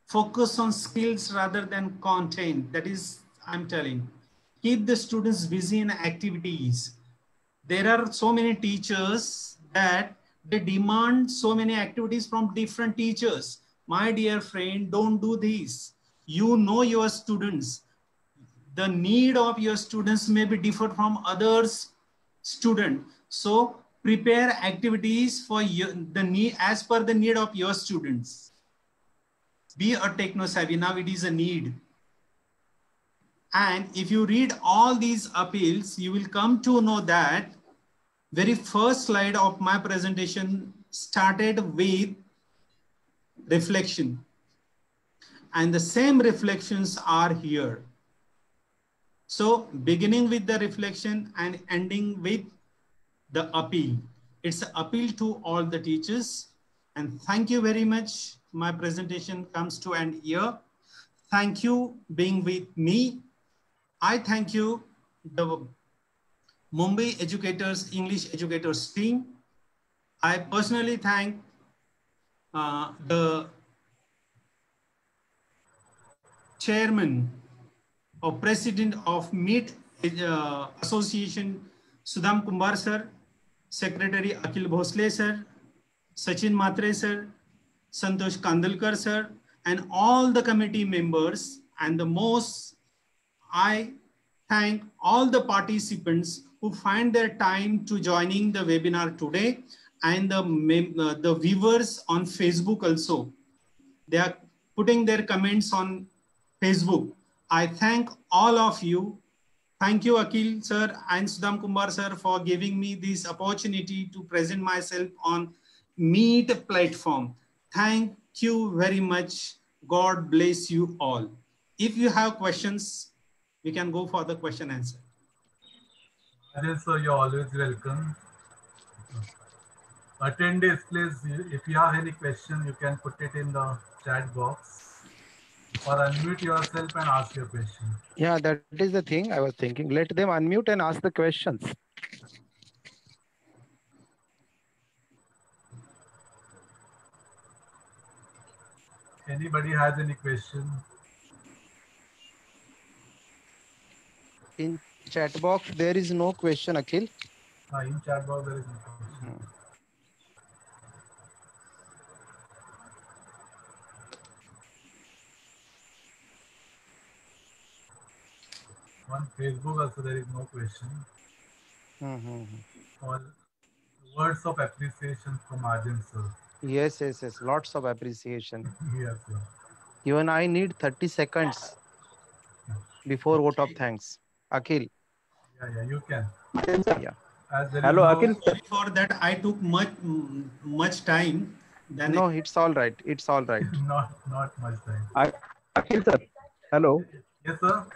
Focus on skills rather than content. That is, I'm telling. Keep the students busy in activities. There are so many teachers that they demand so many activities from different teachers. My dear friend, don't do this. You know your students. The need of your students may be different from others' student. So prepare activities for the need as per the need of your students. Be a techno-savvy. Now it is a need. And if you read all these appeals, you will come to know that very first slide of my presentation started with reflection. And the same reflections are here. So beginning with the reflection and ending with the appeal. It's an appeal to all the teachers. And thank you very much. My presentation comes to an end. Thank you being with me. I thank you, the Mumbai Educators, English Educators team. I personally thank the chairman or president of MIT Association, Sudham Kumbar sir, Secretary Akhil Bhosle sir, Sachin Matre sir, Santosh Kandalkar sir, and all the committee members. And the most, I thank all the participants who find their time to joining the webinar today, and the viewers on Facebook also. They are putting their comments on Facebook. I thank all of you. Thank you, Akhil sir and Sudham Kumbar sir, for giving me this opportunity to present myself on Meet platform. Thank you very much. God bless you all. If you have questions, we can go for the question answer. Yes, sir, you're always welcome. Attendees, please, if you have any question, you can put it in the chat box or unmute yourself and ask your question. Yeah, that is the thing I was thinking. Let them unmute and ask the questions. Anybody has any question? In chat box, there is no question, Akhil. In chat box, there is no question. On Facebook also there is no question. All words of appreciation from Arjun sir. Yes. Lots of appreciation. Yes, sir. Even I need 30 seconds before vote of thanks. Akhil. Yeah, you can. Yeah. Hello, Akhil. For that, I took much time. No, it's all right. It's all right. not much time. Akhil sir. Hello. Yes, sir.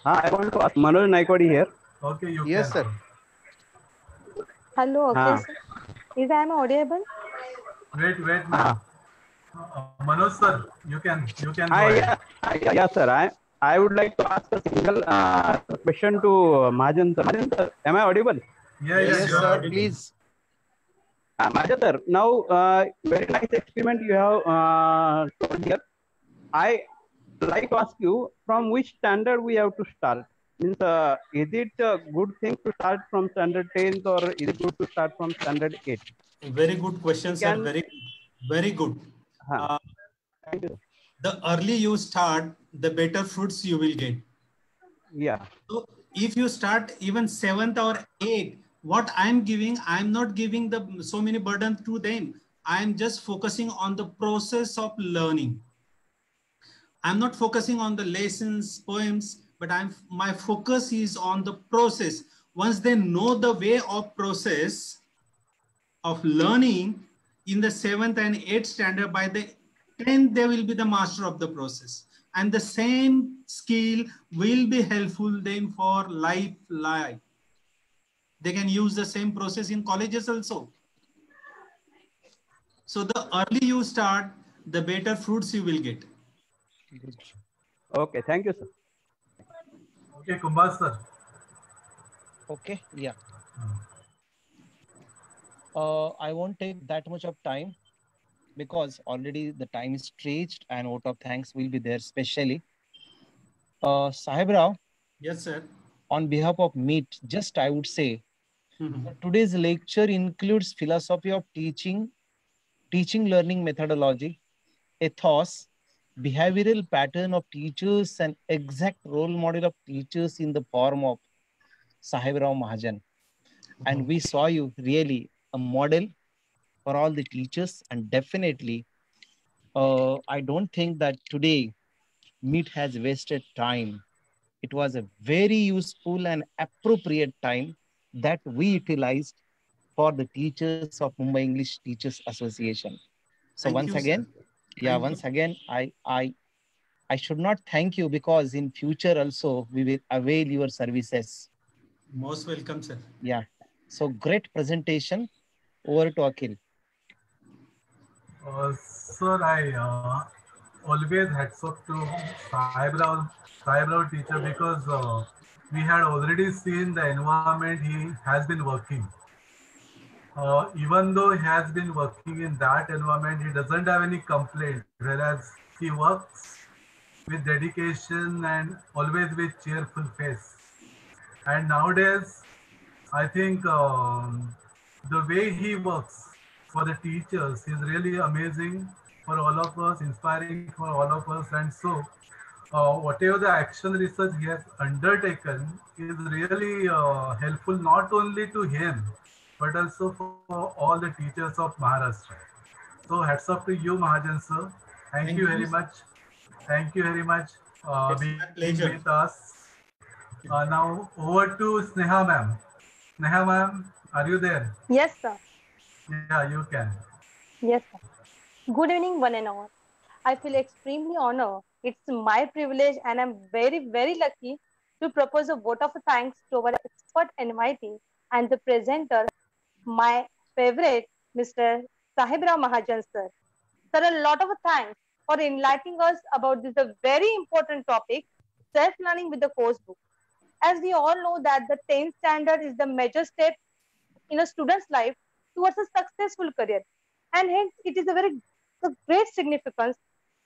I want to ask Manoj Naikwadi here. Okay, you yes, can. Sir. Hello, okay, sir. Is I am audible? Wait, ma'am. Manoj sir, you can go ahead. Yeah, sir. I would like to ask a single question to Mahajan sir. Mahajan sir, am I audible? Yes, Yes, you are sir. audible. Please. Mahajan sir, now very nice experiment you have told here. I like to ask you from which standard we have to start. Means, is it a good thing to start from standard 10th or is it good to start from standard 8? Very good question, sir. Very good. Thank you. The early you start, the better fruits you will get. Yeah. So if you start even 7th or 8th, what I'm giving, I'm not giving the so many burden to them. I'm just focusing on the process of learning. I'm not focusing on the lessons, poems, but my focus is on the process. Once they know the way of process of learning in the 7th and 8th standard, by the 10th, they will be the master of the process. And the same skill will be helpful them for life. They can use the same process in colleges also. So the early you start, the better fruits you will get. Okay, thank you, sir. Okay, Kumbhas sir. Okay, yeah. I won't take that much of time because already the time is stretched and vote of thanks will be there specially. Sahib Rao. Yes, sir. On behalf of MIT, just I would say, today's lecture includes philosophy of teaching learning methodology, ethos, behavioral pattern of teachers, and exact role model of teachers in the form of Sahib Rao Mahajan. And we saw you really a model for all the teachers, and definitely I don't think that today MIT has wasted time. It was a very useful and appropriate time that we utilized for the teachers of Mumbai English Teachers Association. So Thank once you, again, sir. once again, I should not thank you because in future also we will avail your services. Most welcome, sir. Yeah. So great presentation. Over to Akhil. Sir, I always hats off to Sahib Rao teacher because we had already seen the environment he has been working. Even though he has been working in that environment, he doesn't have any complaint, whereas he works with dedication and always with cheerful face. And nowadays, I think the way he works for the teachers is really amazing for all of us, inspiring for all of us. And so, whatever the action research he has undertaken is really helpful not only to him, but also for all the teachers of Maharashtra. So hats off to you, Mahajan sir. Thank you very much. Thank you very much being with us. Now over to Sneha ma'am. Sneha ma'am, are you there? Yes, sir. Yeah, you can. Yes, sir. Good evening, one and all. I feel extremely honored. It's my privilege and I'm very, very lucky to propose a vote of thanks to our expert invitee and the presenter, my favorite, Mr. Sahib Rao Mahajan, sir. Sir, a lot of thanks for enlightening us about this a very important topic, self-learning with the course book. As we all know that the 10th standard is the major step in a student's life towards a successful career. And hence, it is a great significance.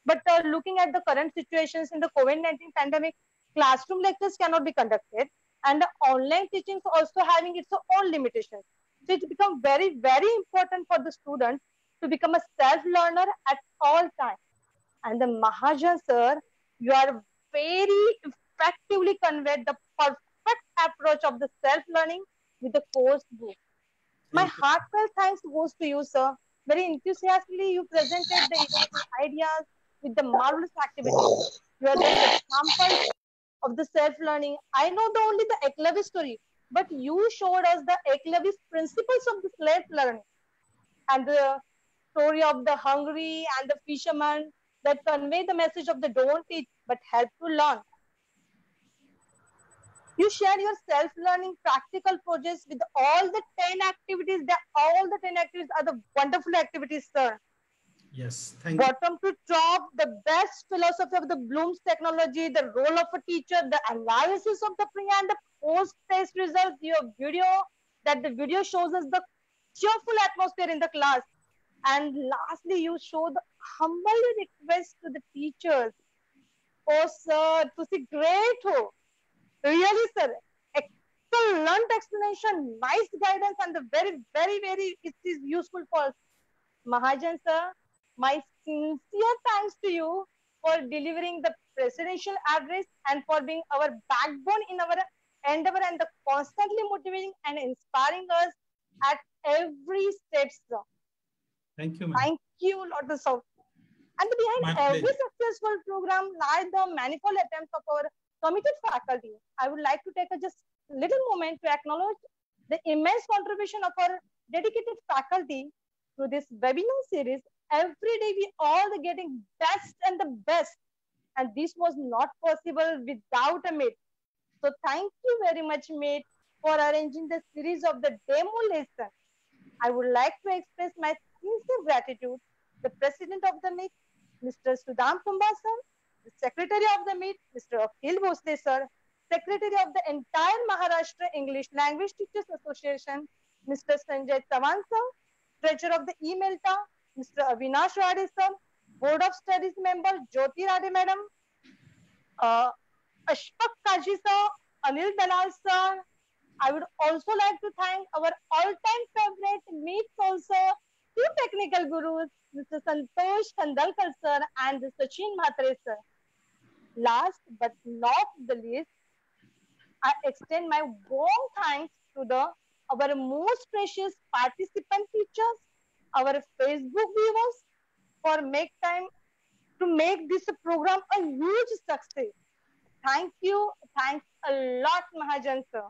But looking at the current situations in the COVID-19 pandemic, classroom lectures cannot be conducted. And the online teaching is also having its own limitations. So it's become very, very important for the student to become a self-learner at all times. And the Mahajan sir, you are very effectively conveyed the perfect approach of the self-learning with the course book. My heartfelt thanks goes to you, sir. Very enthusiastically, you presented the innovative ideas with the marvelous activities. You are just examples of the self-learning. I know only the Eklavya story, but you showed us the Eklavya principles of the self-learning and the story of the hungry and the fisherman that convey the message of the don't teach but help to learn. You shared your self-learning practical projects with all the 10 activities. All the 10 activities are the wonderful activities, sir. Yes, thank you. Bottom to top, the best philosophy of the Bloom's technology, the role of a teacher, the analysis of the pre and the post-test results, your video, that the video shows us the cheerful atmosphere in the class. And lastly, you show the humble request to the teachers. Oh, sir, to see great. Oh. Really, sir. Excellent explanation, nice guidance, and the very, very, it is useful for us. Mahajan, sir, my sincere thanks to you for delivering the presidential address and for being our backbone in our endeavor and the constantly motivating and inspiring us at every step, sir. Thank you, ma'am. Thank you, Lord of South. And behind every successful program lie the manifold attempts of our committed faculty. I would like to take a just little moment to acknowledge the immense contribution of our dedicated faculty through this webinar series. Every day we all are getting best and the best, and this was not possible without a mate. So thank you very much, mate, for arranging the series of the demo lesson. I would like to express my sincere gratitude to the president of the meet, Mr. Sudham Kumba sir, the secretary of the meet, Mr. Akhil Bhosle sir, secretary of the entire Maharashtra English Language Teachers Association, Mr. Sanjay Tavan sir, treasurer of the eMelta, Mr. Avinash Rade sir, board of studies member Jyoti Rade madam, Ashfaq Kaji sir, Anil Dalal sir. I would also like to thank our all-time favorite meets also, two technical gurus, Mr. Santosh Khandalkar sir and Sachin Mhatre sir. Last but not the least, I extend my warm thanks to our most precious participant teachers, our Facebook viewers, for make time to make this program a huge success. Thank you. Thanks a lot, Mahajan sir.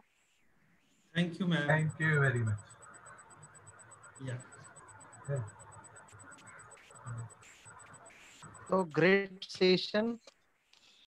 Thank you, ma'am. Thank you very much. Yeah. So great session.